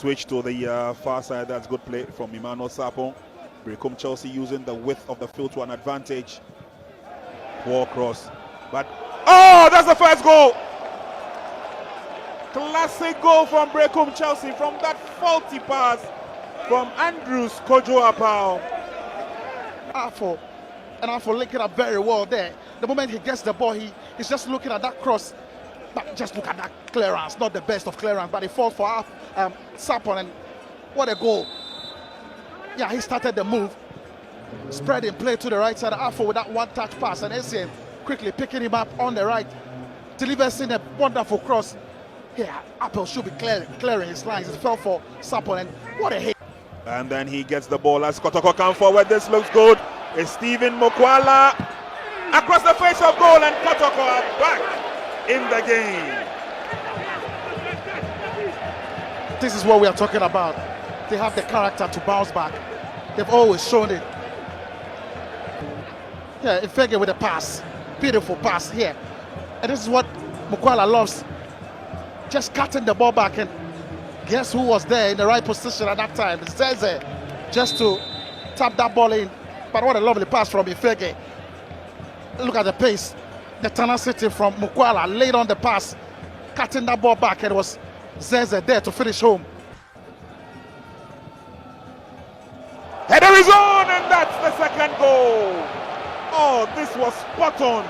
switch to the far side. That's good play from Emmanuel Sapong. Berekum Chelsea using the width of the field to an advantage. Poor cross. But, oh, that's the first goal! Classic goal from Berekum Chelsea from that faulty pass from Andrews Kojo Apao. Afo linking up very well there. The moment he gets the ball, he's just looking at that cross. But just look at that clearance, not the best of clearance, but he falls for Sapon, and what a goal. Yeah, he started the move, spreading play to the right side, Afo with that one-touch pass, and Essien quickly picking him up on the right, delivers in a wonderful cross. Here, Apple should be clearing his lines. It fell for Sapon, and what a hit. And then he gets the ball as Kotoko comes forward. This looks good. It's Stephen Mokwala across the face of goal, and Kotoko are back in the game. This is what we are talking about. They have the character to bounce back. They've always shown it. Yeah, Ifege with a pass. Beautiful pass here. And this is what Mokwala loves. Just cutting the ball back, and guess who was there in the right position at that time? It's Zeze, just to tap that ball in. But what a lovely pass from Ifege. Look at the pace. The tenacity from Mokwala laid on the pass, cutting that ball back, and it was Zeze there to finish home. Header is on, and that's the second goal. Oh, this was spot on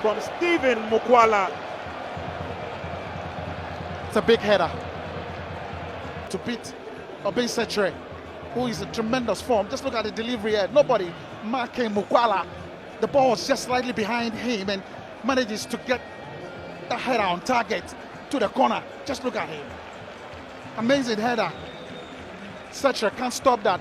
from Stephen Mokwala. It's a big header to beat Obisetre, who is in tremendous form. Just look at the delivery here. Nobody marking Mokwala. The ball was just slightly behind him, and manages to get the header on target to the corner. Just look at him. Amazing header. Setre can't stop that.